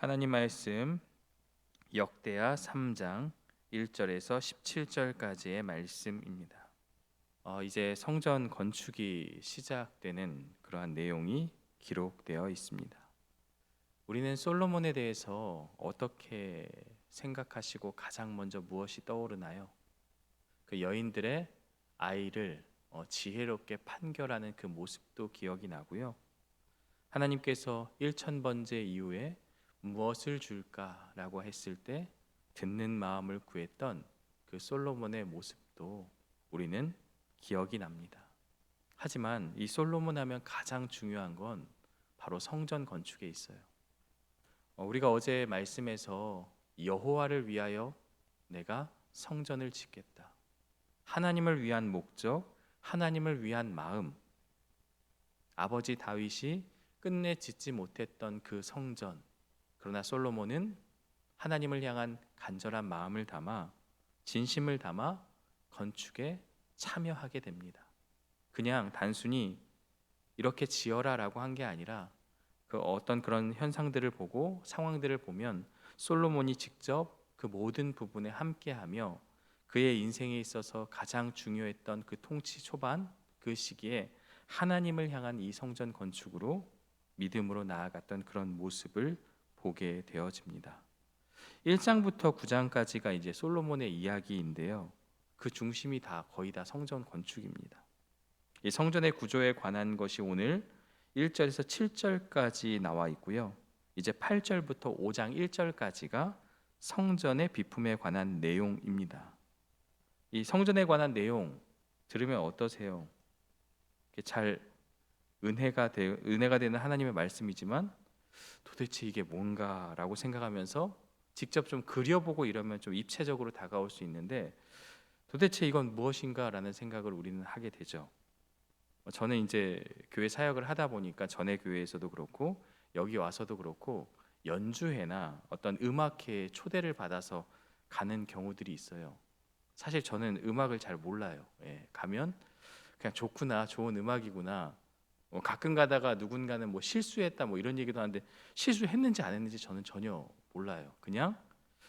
하나님 말씀 역대하 3장 1절에서 17절까지의 말씀입니다. 이제 성전 건축이 시작되는 그러한 내용이 기록되어 있습니다. 우리는 솔로몬에 대해서 어떻게 생각하시고 가장 먼저 무엇이 떠오르나요? 그 여인들의 아이를 지혜롭게 판결하는 그 모습도 기억이 나고요. 하나님께서 1000번째 이후에 무엇을 줄까라고 했을 때 듣는 마음을 구했던 그 솔로몬의 모습도 우리는 기억이 납니다. 하지만 이 솔로몬 하면 가장 중요한 건 바로 성전 건축에 있어요. 우리가 어제 말씀에서 여호와를 위하여 내가 성전을 짓겠다. 하나님을 위한 목적, 하나님을 위한 마음. 아버지 다윗이 끝내 짓지 못했던 그 성전, 그러나 솔로몬은 하나님을 향한 간절한 마음을 담아 진심을 담아 건축에 참여하게 됩니다. 그냥 단순히 이렇게 지어라라고 한 게 아니라 그 어떤 그런 현상들을 보고 상황들을 보면 솔로몬이 직접 그 모든 부분에 함께하며 그의 인생에 있어서 가장 중요했던 그 통치 초반 그 시기에 하나님을 향한 이 성전 건축으로 믿음으로 나아갔던 그런 모습을 보게 되어집니다. 1장부터 9장까지가 이제 솔로몬의 이야기인데요. 그 중심이 거의 다 성전 건축입니다. 이 성전의 구조에 관한 것이 오늘 1절에서 7절까지 나와 있고요. 이제 8절부터 5장 1절까지가 성전의 비품에 관한 내용입니다. 이 성전에 관한 내용 들으면 어떠세요? 잘 은혜가 되는 하나님의 말씀이지만 도대체 이게 뭔가라고 생각하면서 직접 좀 그려보고 이러면 좀 입체적으로 다가올 수 있는데 도대체 이건 무엇인가라는 생각을 우리는 하게 되죠. 저는 이제 교회 사역을 하다 보니까 전에 교회에서도 그렇고 여기 와서도 그렇고 연주회나 어떤 음악회에 초대를 받아서 가는 경우들이 있어요. 사실 저는 음악을 잘 몰라요. 가면 그냥 좋구나, 좋은 음악이구나. 가끔 가다가 누군가는 뭐 실수했다 뭐 이런 얘기도 하는데 실수했는지 안 했는지 저는 전혀 몰라요. 그냥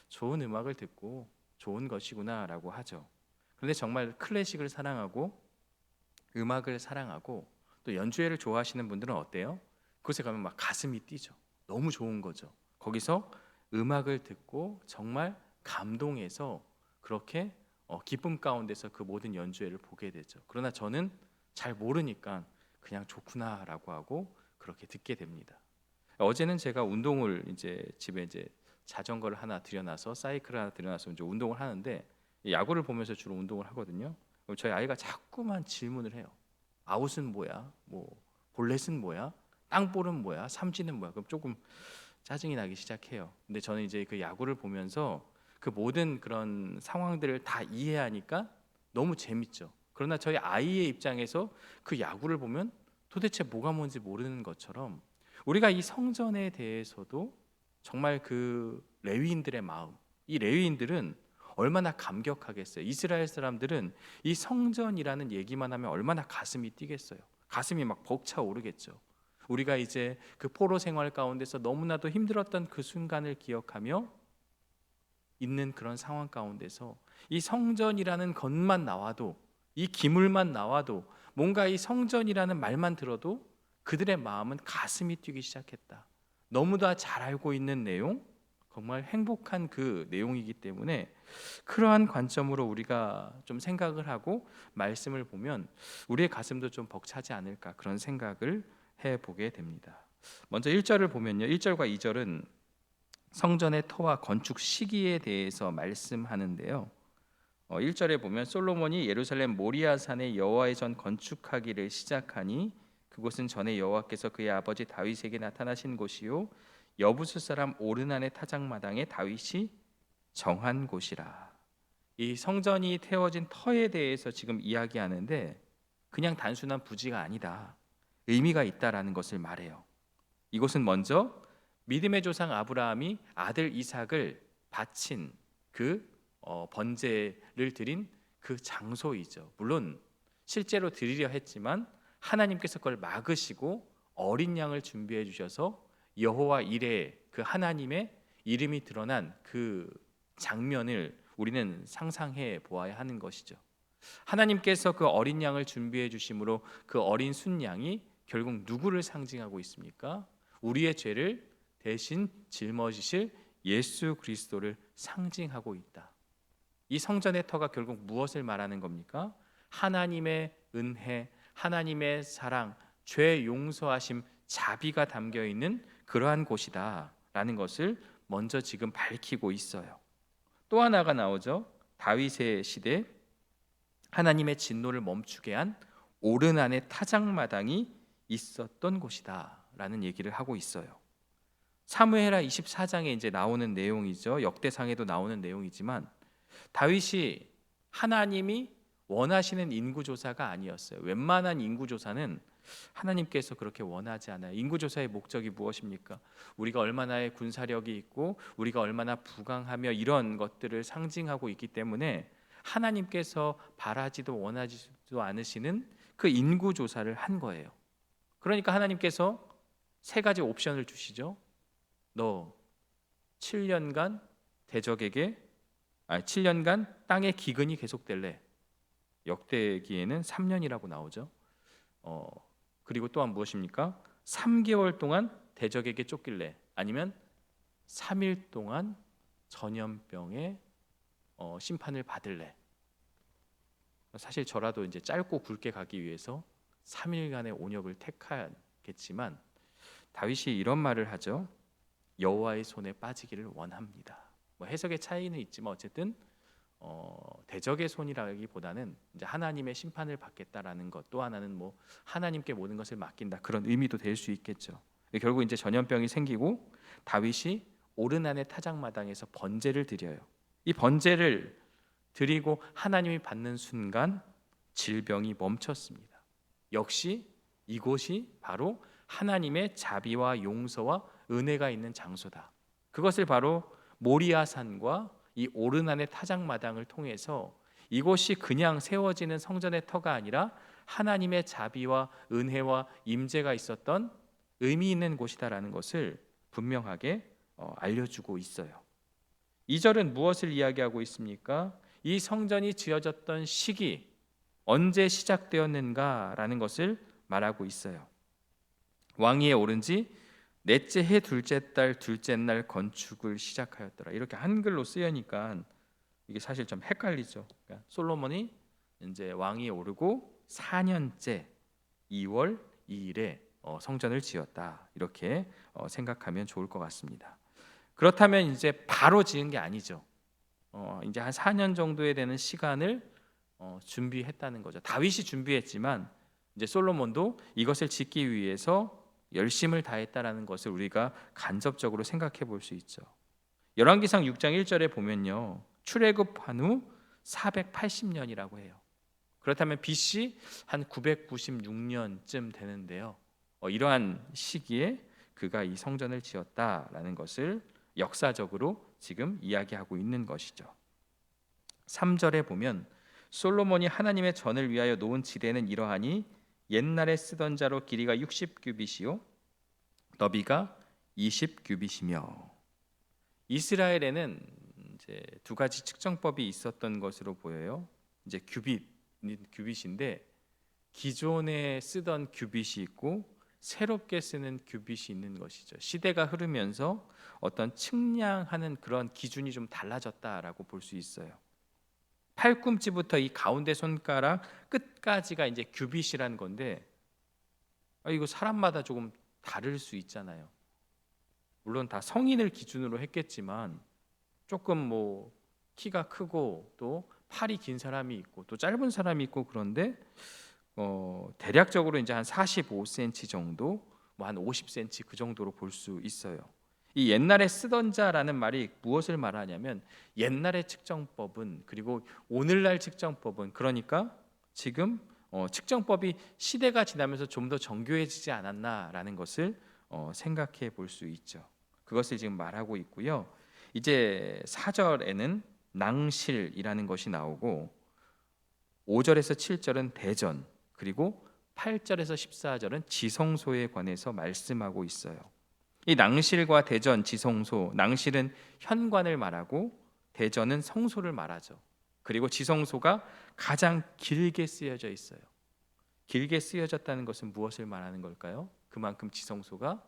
좋은 음악을 듣고 좋은 것이구나라고 하죠. 그런데 정말 클래식을 사랑하고 음악을 사랑하고 또 연주회를 좋아하시는 분들은 어때요? 그곳에 가면 막 가슴이 뛰죠. 너무 좋은 거죠. 거기서 음악을 듣고 정말 감동해서 그렇게 기쁨 가운데서 그 모든 연주회를 보게 되죠. 그러나 저는 잘 모르니까 그냥 좋구나라고 하고 그렇게 듣게 됩니다. 어제는 제가 운동을 집에 자전거를 하나 들여놔서 사이클을 하나 들여놔서 이제 운동을 하는데 야구를 보면서 주로 운동을 하거든요. 저희 아이가 자꾸만 질문을 해요. 아웃은 뭐야? 뭐 볼넷은 뭐야? 땅볼은 뭐야? 삼진은 뭐야? 그럼 조금 짜증이 나기 시작해요. 근데 저는 이제 그 야구를 보면서 그 모든 그런 상황들을 다 이해하니까 너무 재밌죠. 그러나 저희 아이의 입장에서 그 야구를 보면 도대체 뭐가 뭔지 모르는 것처럼 우리가 이 성전에 대해서도 정말 그 레위인들의 마음, 이 레위인들은 얼마나 감격하겠어요. 이스라엘 사람들은 이 성전이라는 얘기만 하면 얼마나 가슴이 뛰겠어요. 가슴이 막 벅차오르겠죠. 우리가 이제 그 포로 생활 가운데서 너무나도 힘들었던 그 순간을 기억하며 있는 그런 상황 가운데서 이 성전이라는 것만 나와도, 이 기물만 나와도, 뭔가 이 성전이라는 말만 들어도 그들의 마음은 가슴이 뛰기 시작했다. 너무나 잘 알고 있는 내용, 정말 행복한 그 내용이기 때문에 그러한 관점으로 우리가 좀 생각을 하고 말씀을 보면 우리의 가슴도 좀 벅차지 않을까, 그런 생각을 해보게 됩니다. 먼저 1절을 보면요, 1절과 2절은 성전의 터와 건축 시기에 대해서 말씀하는데요. 1절에 보면 솔로몬이 예루살렘 모리아산에 여호와의 전 건축하기를 시작하니 그곳은 전에 여호와께서 그의 아버지 다윗에게 나타나신 곳이요 여부수 사람 오르난의 타작마당에 다윗이 정한 곳이라. 이 성전이 태워진 터에 대해서 지금 이야기하는데 그냥 단순한 부지가 아니다, 의미가 있다라는 것을 말해요. 이곳은 먼저 믿음의 조상 아브라함이 아들 이삭을 바친 그 번제를 드린 그 장소이죠. 물론 실제로 드리려 했지만 하나님께서 그걸 막으시고 어린 양을 준비해 주셔서 여호와 이레, 그 하나님의 이름이 드러난 그 장면을 우리는 상상해 보아야 하는 것이죠. 하나님께서 그 어린 양을 준비해 주심으로 그 어린 순양이 결국 누구를 상징하고 있습니까? 우리의 죄를 대신 짊어지실 예수 그리스도를 상징하고 있다. 이 성전의 터가 결국 무엇을 말하는 겁니까? 하나님의 은혜, 하나님의 사랑, 죄 용서하심, 자비가 담겨 있는 그러한 곳이다라는 것을 먼저 지금 밝히고 있어요. 또 하나가 나오죠. 다윗의 시대 하나님의 진노를 멈추게 한 오르난의 타작마당이 있었던 곳이다라는 얘기를 하고 있어요. 사무엘하 24장에 이제 나오는 내용이죠. 역대상에도 나오는 내용이지만 다윗이 하나님이 원하시는 인구조사가 아니었어요. 웬만한 인구조사는 하나님께서 그렇게 원하지 않아요. 인구조사의 목적이 무엇입니까? 우리가 얼마나의 군사력이 있고 우리가 얼마나 부강하며 이런 것들을 상징하고 있기 때문에 하나님께서 바라지도 원하지도 않으시는 그 인구조사를 한 거예요. 그러니까 하나님께서 세 가지 옵션을 주시죠. 너 7년간 대적에게 7년간 땅의 기근이 계속될래. 역대기에는 3년이라고 나오죠. 그리고 또한 무엇입니까? 3개월 동안 대적에게 쫓길래, 아니면 3일 동안 전염병의 심판을 받을래. 사실 저라도 이제 짧고 굵게 가기 위해서 3일간의 온역을 택하겠지만 다윗이 이런 말을 하죠. 여호와의 손에 빠지기를 원합니다. 뭐 해석의 차이는 있지만 어쨌든 대적의 손이라기보다는 이제 하나님의 심판을 받겠다라는 것, 또 하나는 뭐 하나님께 모든 것을 맡긴다, 그런 의미도 될 수 있겠죠. 결국 이제 전염병이 생기고 다윗이 오르난의 타작마당에서 번제를 드려요. 이 번제를 드리고 하나님이 받는 순간 질병이 멈췄습니다. 역시 이곳이 바로 하나님의 자비와 용서와 은혜가 있는 장소다. 그것을 바로 모리아산과 이 오르난의 타작마당을 통해서 이곳이 그냥 세워지는 성전의 터가 아니라 하나님의 자비와 은혜와 임재가 있었던 의미 있는 곳이다라는 것을 분명하게 알려주고 있어요. 2절은 무엇을 이야기하고 있습니까? 이 성전이 지어졌던 시기, 언제 시작되었는가라는 것을 말하고 있어요. 왕위에 오른 지 넷째 해 둘째 달 둘째 날 건축을 시작하였더라. 이렇게 한글로 쓰여니까 이게 사실 좀 헷갈리죠. 그러니까 솔로몬이 이제 왕위에 오르고 4년째 2월 2일에 성전을 지었다. 이렇게 생각하면 좋을 것 같습니다. 그렇다면 이제 바로 지은 게 아니죠. 이제 한 4년 정도에 되는 시간을 준비했다는 거죠. 다윗이 준비했지만 이제 솔로몬도 이것을 짓기 위해서 열심을 다했다라는 것을 우리가 간접적으로 생각해 볼 수 있죠. 열왕기상 6장 1절에 보면요, 출애굽한 후 480년이라고 해요. 그렇다면 BC 한 996년쯤 되는데요. 이러한 시기에 그가 이 성전을 지었다라는 것을 역사적으로 지금 이야기하고 있는 것이죠. 3절에 보면 솔로몬이 하나님의 전을 위하여 놓은 지대는 이러하니 옛날에 쓰던 자로 길이가 60규빗이요 너비가 20규빗이며. 이스라엘에는 이제 두 가지 측정법이 있었던 것으로 보여요. 이제 규빗인데 기존에 쓰던 규빗이 있고 새롭게 쓰는 규빗이 있는 것이죠. 시대가 흐르면서 어떤 측량하는 그런 기준이 좀 달라졌다라고 볼 수 있어요. 팔꿈치부터 이 가운데 손가락 끝까지가 이제 규빗이라는 건데, 이거 사람마다 조금 다를 수 있잖아요. 물론 다 성인을 기준으로 했겠지만 조금 뭐 키가 크고 또 팔이 긴 사람이 있고 또 짧은 사람이 있고, 그런데 대략적으로 이제 한 45cm 정도, 뭐 한 50cm 그 정도로 볼 수 있어요. 이 옛날에 쓰던 자라는 말이 무엇을 말하냐면 옛날의 측정법은, 그리고 오늘날 측정법은, 그러니까 지금 측정법이 시대가 지나면서 좀 더 정교해지지 않았나라는 것을 생각해 볼 수 있죠. 그것을 지금 말하고 있고요. 이제 4절에는 낭실이라는 것이 나오고 5절에서 7절은 대전, 그리고 8절에서 14절은 지성소에 관해서 말씀하고 있어요. 이 낭실과 대전, 지성소, 낭실은 현관을 말하고 대전은 성소를 말하죠. 그리고 지성소가 가장 길게 쓰여져 있어요. 길게 쓰여졌다는 것은 무엇을 말하는 걸까요? 그만큼 지성소가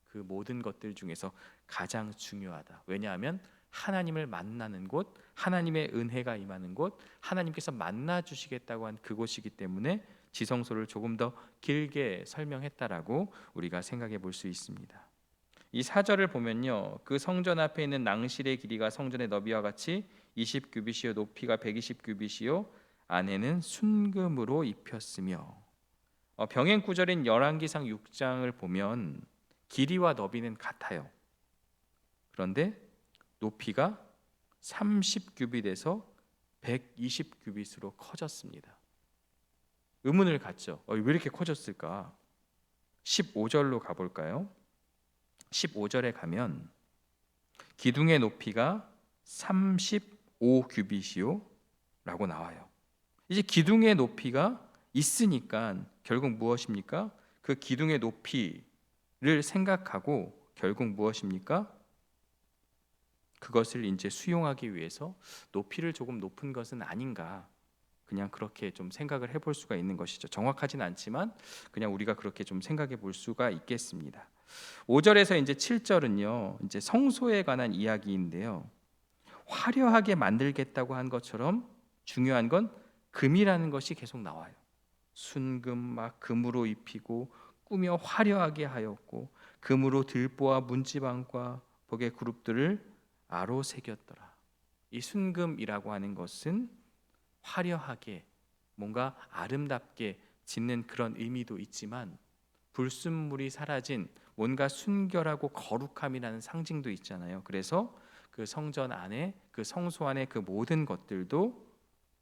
그 모든 것들 중에서 가장 중요하다. 왜냐하면 하나님을 만나는 곳, 하나님의 은혜가 임하는 곳, 하나님께서 만나 주시겠다고 한 그곳이기 때문에 지성소를 조금 더 길게 설명했다라고 우리가 생각해 볼 수 있습니다. 이 4절을 보면요, 그 성전 앞에 있는 낭실의 길이가 성전의 너비와 같이 20규빗이요 높이가 120규빗이요 안에는 순금으로 입혔으며, 병행 구절인 열왕기상 6장을 보면 길이와 너비는 같아요. 그런데 높이가 30규빗에서 120규빗으로 커졌습니다. 의문을 갖죠. 왜 이렇게 커졌을까? 15절로 가볼까요? 15절에 가면 기둥의 높이가 35규빗이요 라고 나와요. 이제 기둥의 높이가 있으니까 결국 무엇입니까? 그 기둥의 높이를 생각하고 결국 무엇입니까? 그것을 이제 수용하기 위해서 높이를 조금 높은 것은 아닌가, 그냥 그렇게 좀 생각을 해볼 수가 있는 것이죠. 정확하진 않지만 그냥 우리가 그렇게 좀 생각해 볼 수가 있겠습니다. 5절에서 이제 7절은요, 이제 성소에 관한 이야기인데요, 화려하게 만들겠다고 한 것처럼 중요한 건 금이라는 것이 계속 나와요. 순금 막 금으로 입히고 꾸며 화려하게 하였고 금으로 들보와 문지방과 벽의 그룹들을 아로 새겼더라. 이 순금이라고 하는 것은 화려하게 뭔가 아름답게 짓는 그런 의미도 있지만 불순물이 사라진 뭔가 순결하고 거룩함이라는 상징도 있잖아요. 그래서 그 성전 안에, 그 성소 안에 그 모든 것들도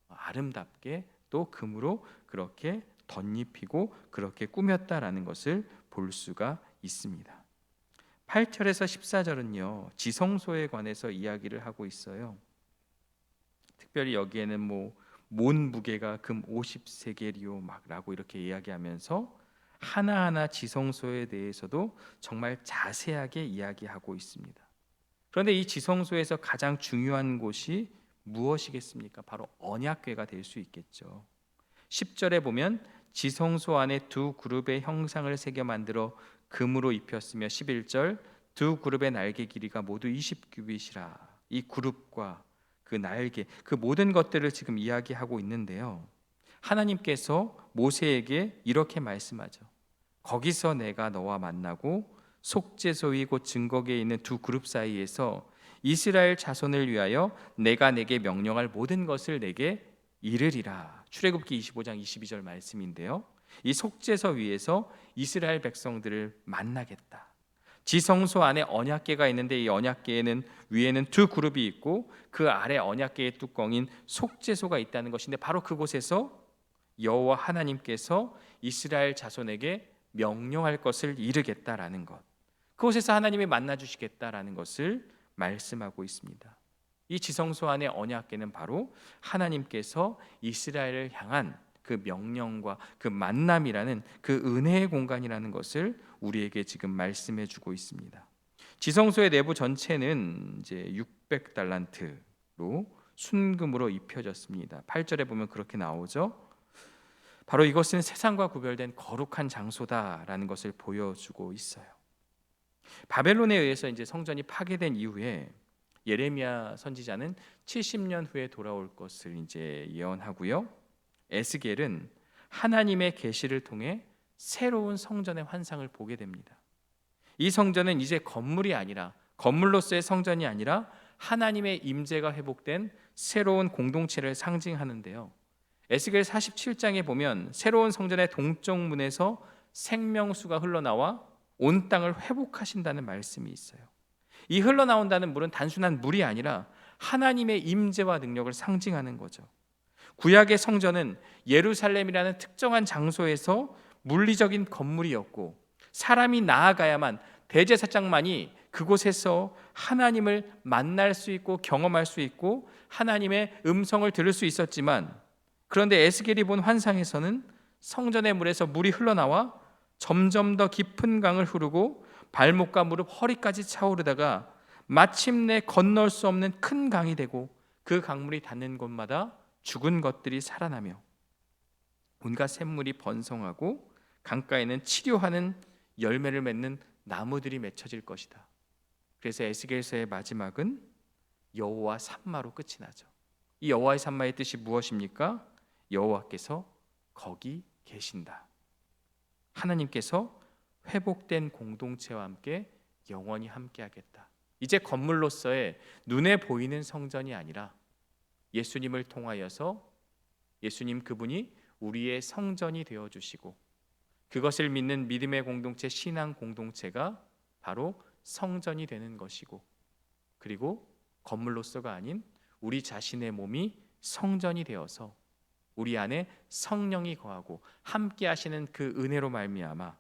아름답게 또 금으로 그렇게 덧입히고 그렇게 꾸몄다라는 것을 볼 수가 있습니다. 8절에서 14절은요, 지성소에 관해서 이야기를 하고 있어요. 특별히 여기에는 몬 무게가 금 50세겔이요 막라고 이렇게 이야기하면서 하나하나 지성소에 대해서도 정말 자세하게 이야기하고 있습니다. 그런데 이 지성소에서 가장 중요한 곳이 무엇이겠습니까? 바로 언약궤가 될 수 있겠죠. 10절에 보면 지성소 안에 두 그룹의 형상을 새겨 만들어 금으로 입혔으며, 11절 두 그룹의 날개 길이가 모두 20규빗이라. 이 그룹과 그 날개, 그 모든 것들을 지금 이야기하고 있는데요, 하나님께서 모세에게 이렇게 말씀하죠. 거기서 내가 너와 만나고 속죄소이 곧 증거궤에 있는 두 그룹 사이에서 이스라엘 자손을 위하여 내가 내게 명령할 모든 것을 내게 이르리라. 출애굽기 25장 22절 말씀인데요, 이 속죄소 위에서 이스라엘 백성들을 만나겠다. 지성소 안에 언약궤가 있는데 이 언약궤에는 위에는 두 그룹이 있고 그 아래 언약궤의 뚜껑인 속죄소가 있다는 것인데, 바로 그곳에서 여호와 하나님께서 이스라엘 자손에게 명령할 것을 이르겠다라는 것, 그곳에서 하나님이 만나 주시겠다라는 것을 말씀하고 있습니다. 이 지성소 안의 언약궤는 바로 하나님께서 이스라엘을 향한 그 명령과 그 만남이라는 그 은혜의 공간이라는 것을 우리에게 지금 말씀해 주고 있습니다. 지성소의 내부 전체는 이제 600달란트로 순금으로 입혀졌습니다. 8절에 보면 그렇게 나오죠. 바로 이것은 세상과 구별된 거룩한 장소다라는 것을 보여주고 있어요. 바벨론에 의해서 이제 성전이 파괴된 이후에 예레미야 선지자는 70년 후에 돌아올 것을 이제 예언하고요, 에스겔은 하나님의 계시를 통해 새로운 성전의 환상을 보게 됩니다. 이 성전은 이제 건물이 아니라, 건물로서의 성전이 아니라 하나님의 임재가 회복된 새로운 공동체를 상징하는데요, 에스겔 47장에 보면 새로운 성전의 동쪽 문에서 생명수가 흘러나와 온 땅을 회복하신다는 말씀이 있어요. 이 흘러나온다는 물은 단순한 물이 아니라 하나님의 임재와 능력을 상징하는 거죠. 구약의 성전은 예루살렘이라는 특정한 장소에서 물리적인 건물이었고, 사람이 나아가야만, 대제사장만이 그곳에서 하나님을 만날 수 있고 경험할 수 있고 하나님의 음성을 들을 수 있었지만, 그런데 에스겔이 본 환상에서는 성전의 물에서 물이 흘러나와 점점 더 깊은 강을 흐르고 발목과 무릎, 허리까지 차오르다가 마침내 건널 수 없는 큰 강이 되고 그 강물이 닿는 곳마다 죽은 것들이 살아나며 온갖 샘물이 번성하고 강가에는 치료하는 열매를 맺는 나무들이 맺혀질 것이다. 그래서 에스겔서의 마지막은 여호와 산마로 끝이 나죠. 이 여호와의 산마의 뜻이 무엇입니까? 여호와께서 거기 계신다. 하나님께서 회복된 공동체와 함께 영원히 함께하겠다. 이제 건물로서의 눈에 보이는 성전이 아니라 예수님을 통하여서 예수님 그분이 우리의 성전이 되어주시고 그것을 믿는 믿음의 공동체, 신앙 공동체가 바로 성전이 되는 것이고, 그리고 건물로서가 아닌 우리 자신의 몸이 성전이 되어서 우리 안에 성령이 거하고 함께 하시는 그 은혜로 말미암아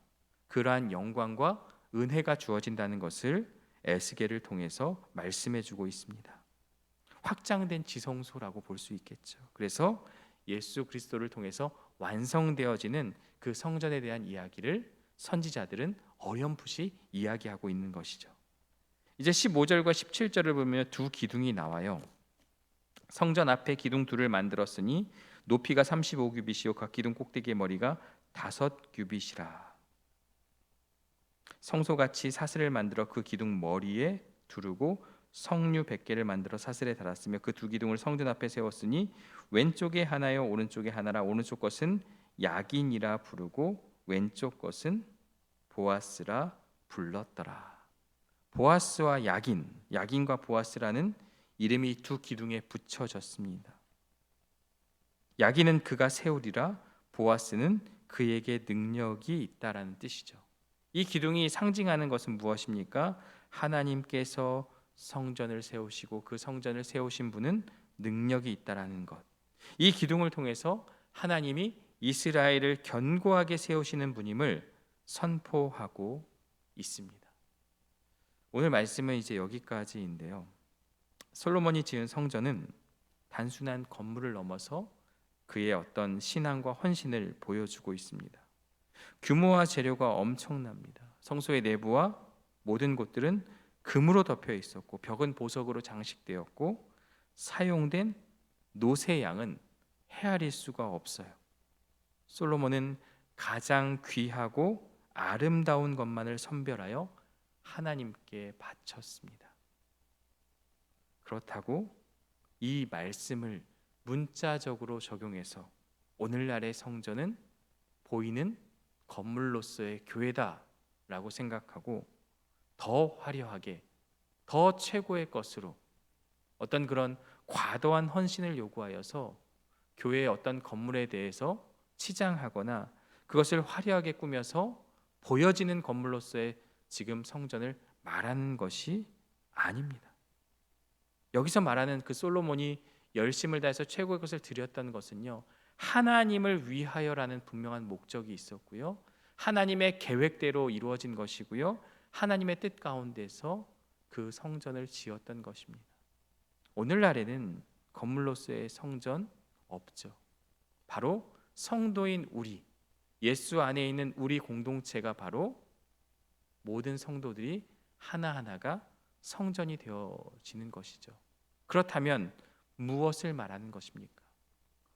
그러한 영광과 은혜가 주어진다는 것을 에스겔을 통해서 말씀해 주고 있습니다. 확장된 지성소라고 볼 수 있겠죠. 그래서 예수 그리스도를 통해서 완성되어지는 그 성전에 대한 이야기를 선지자들은 어렴풋이 이야기하고 있는 것이죠. 이제 15절과 17절을 보면 두 기둥이 나와요. 성전 앞에 기둥 둘을 만들었으니 높이가 35규빗이요 각 기둥 꼭대기의 머리가 5규빗이라. 성소같이 사슬을 만들어 그 기둥 머리에 두르고 성류 100개를 만들어 사슬에 달았으며 그 두 기둥을 성전 앞에 세웠으니 왼쪽에 하나요 오른쪽에 하나라. 오른쪽 것은 야긴이라 부르고 왼쪽 것은 보아스라 불렀더라. 보아스와 야긴, 야긴과 보아스라는 이름이 두 기둥에 붙여졌습니다. 야긴은 그가 세우리라, 보아스는 그에게 능력이 있다라는 뜻이죠. 이 기둥이 상징하는 것은 무엇입니까? 하나님께서 성전을 세우시고 그 성전을 세우신 분은 능력이 있다라는 것. 이 기둥을 통해서 하나님이 이스라엘을 견고하게 세우시는 분임을 선포하고 있습니다. 오늘 말씀은 이제 여기까지인데요. 솔로몬이 지은 성전은 단순한 건물을 넘어서 그의 어떤 신앙과 헌신을 보여주고 있습니다. 규모와 재료가 엄청납니다. 성소의 내부와 모든 곳들은 금으로 덮여 있었고 벽은 보석으로 장식되었고 사용된 노새 양은 헤아릴 수가 없어요. 솔로몬은 가장 귀하고 아름다운 것만을 선별하여 하나님께 바쳤습니다. 그렇다고 이 말씀을 문자적으로 적용해서 오늘날의 성전은 보이는 건물로서의 교회다라고 생각하고 더 화려하게, 더 최고의 것으로 어떤 그런 과도한 헌신을 요구하여서 교회의 어떤 건물에 대해서 치장하거나 그것을 화려하게 꾸며서 보여지는 건물로서의 지금 성전을 말하는 것이 아닙니다. 여기서 말하는 그 솔로몬이 열심을 다해서 최고의 것을 드렸던 것은요, 하나님을 위하여라는 분명한 목적이 있었고요, 하나님의 계획대로 이루어진 것이고요, 하나님의 뜻 가운데서 그 성전을 지었던 것입니다. 오늘날에는 건물로서의 성전 없죠. 바로 성도인 우리, 예수 안에 있는 우리 공동체가 바로 모든 성도들이 하나하나가 성전이 되어지는 것이죠. 그렇다면 무엇을 말하는 것입니까?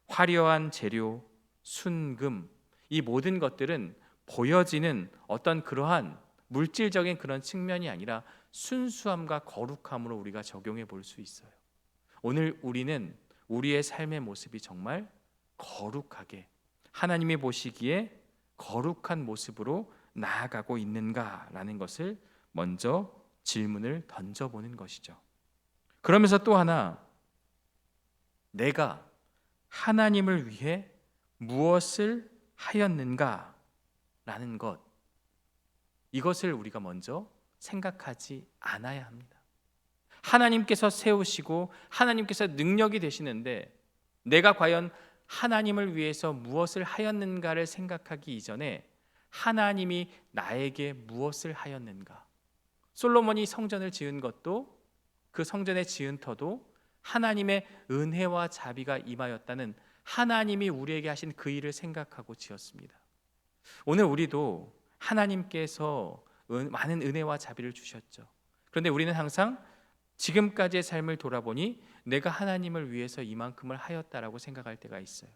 화려한 재료, 순금, 이 모든 것들은 보여지는 어떤 그러한 물질적인 그런 측면이 아니라 순수함과 거룩함으로 우리가 적용해 볼 수 있어요. 오늘 우리는 우리의 삶의 모습이 정말 거룩하게, 하나님이 보시기에 거룩한 모습으로 나아가고 있는가라는 것을 먼저 질문을 던져보는 것이죠. 그러면서 또 하나, 내가 하나님을 위해 무엇을 하였는가라는 것, 이것을 우리가 먼저 생각하지 않아야 합니다. 하나님께서 세우시고 하나님께서 능력이 되시는데 내가 과연 하나님을 위해서 무엇을 하였는가를 생각하기 이전에 하나님이 나에게 무엇을 하였는가. 솔로몬이 성전을 지은 것도, 그 성전의 지은터도 하나님의 은혜와 자비가 임하였다는, 하나님이 우리에게 하신 그 일을 생각하고 지었습니다. 오늘 우리도 하나님께서 많은 은혜와 자비를 주셨죠. 그런데 우리는 항상 지금까지의 삶을 돌아보니 내가 하나님을 위해서 이만큼을 하였다라고 생각할 때가 있어요.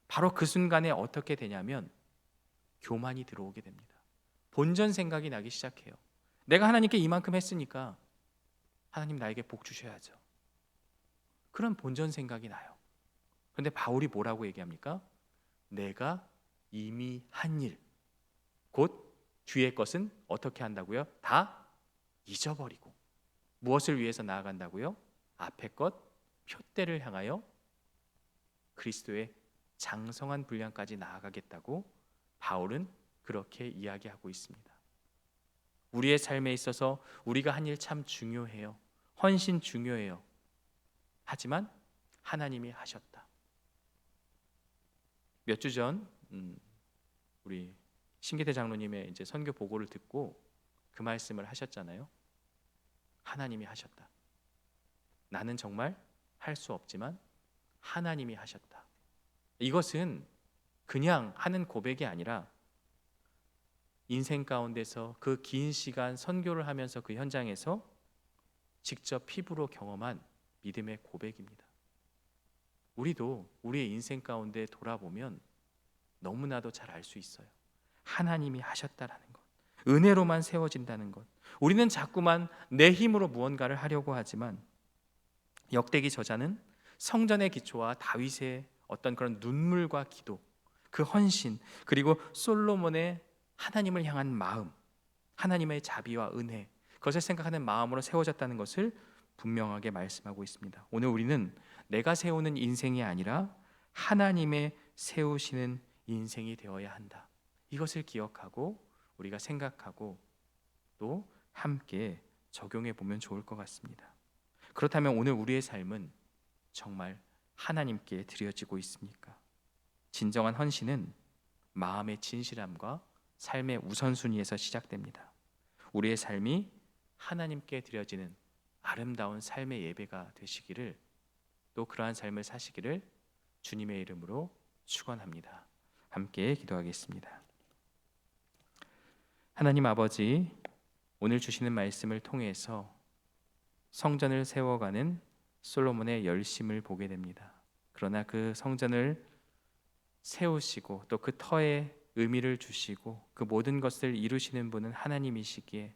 바로 그 순간에 어떻게 되냐면 교만이 들어오게 됩니다. 본전 생각이 나기 시작해요. 내가 하나님께 이만큼 했으니까 하나님 나에게 복 주셔야죠. 그런 본전 생각이 나요. 그런데 바울이 뭐라고 얘기합니까? 내가 이미 한 일, 곧 뒤의 것은 어떻게 한다고요? 다 잊어버리고 무엇을 위해서 나아간다고요? 앞의 것, 표대를 향하여 그리스도의 장성한 분량까지 나아가겠다고 바울은 그렇게 이야기하고 있습니다. 우리의 삶에 있어서 우리가 한 일 참 중요해요. 헌신 중요해요. 하지만 하나님이 하셨다. 몇 주 전 우리 심기태 장로님의 이제 선교 보고를 듣고 그 말씀을 하셨잖아요. 하나님이 하셨다. 나는 정말 할 수 없지만 하나님이 하셨다. 이것은 그냥 하는 고백이 아니라 인생 가운데서 그 긴 시간 선교를 하면서 그 현장에서 직접 피부로 경험한 믿음의 고백입니다. 우리도 우리의 인생 가운데 돌아보면 너무나도 잘 알 수 있어요. 하나님이 하셨다라는 것, 은혜로만 세워진다는 것. 우리는 자꾸만 내 힘으로 무언가를 하려고 하지만 역대기 저자는 성전의 기초와 다윗의 어떤 그런 눈물과 기도, 그 헌신, 그리고 솔로몬의 하나님을 향한 마음, 하나님의 자비와 은혜, 그것을 생각하는 마음으로 세워졌다는 것을 분명하게 말씀하고 있습니다. 오늘 우리는 내가 세우는 인생이 아니라 하나님의 세우시는 인생이 되어야 한다. 이것을 기억하고 우리가 생각하고 또 함께 적용해 보면 좋을 것 같습니다. 그렇다면 오늘 우리의 삶은 정말 하나님께 드려지고 있습니까? 진정한 헌신은 마음의 진실함과 삶의 우선순위에서 시작됩니다. 우리의 삶이 하나님께 드려지는 아름다운 삶의 예배가 되시기를, 또 그러한 삶을 사시기를 주님의 이름으로 축원합니다. 함께 기도하겠습니다. 하나님 아버지, 오늘 주시는 말씀을 통해서 성전을 세워가는 솔로몬의 열심을 보게 됩니다. 그러나 그 성전을 세우시고 또 그 터에 의미를 주시고 그 모든 것을 이루시는 분은 하나님이시기에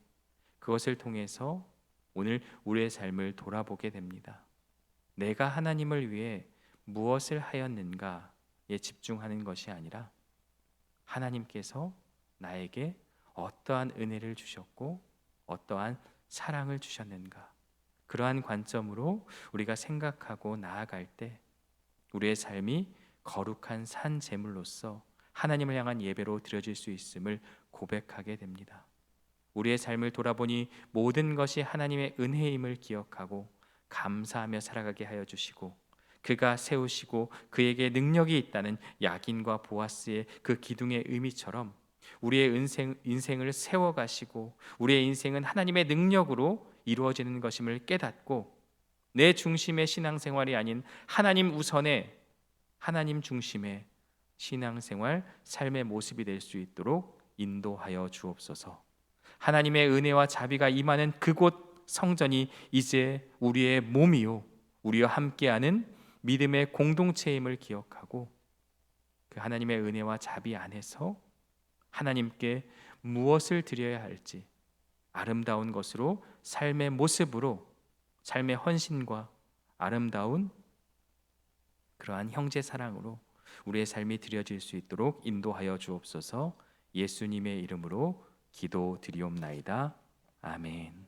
그것을 통해서 오늘 우리의 삶을 돌아보게 됩니다. 내가 하나님을 위해 무엇을 하였는가에 집중하는 것이 아니라 하나님께서 나에게 어떠한 은혜를 주셨고 어떠한 사랑을 주셨는가, 그러한 관점으로 우리가 생각하고 나아갈 때 우리의 삶이 거룩한 산 제물로서 하나님을 향한 예배로 드려질 수 있음을 고백하게 됩니다. 우리의 삶을 돌아보니 모든 것이 하나님의 은혜임을 기억하고 감사하며 살아가게 하여 주시고, 그가 세우시고 그에게 능력이 있다는 야긴과 보아스의 그 기둥의 의미처럼 우리의 인생을 세워가시고 우리의 인생은 하나님의 능력으로 이루어지는 것임을 깨닫고 내 중심의 신앙생활이 아닌 하나님 우선의, 하나님 중심의 신앙생활, 삶의 모습이 될 수 있도록 인도하여 주옵소서. 하나님의 은혜와 자비가 임하는 그곳 성전이 이제 우리의 몸이요 우리와 함께하는 믿음의 공동체임을 기억하고 그 하나님의 은혜와 자비 안에서 하나님께 무엇을 드려야 할지 아름다운 것으로 삶의 모습으로, 삶의 헌신과 아름다운 그러한 형제 사랑으로 우리의 삶이 드려질 수 있도록 인도하여 주옵소서. 예수님의 이름으로 기도드리옵나이다. 아멘.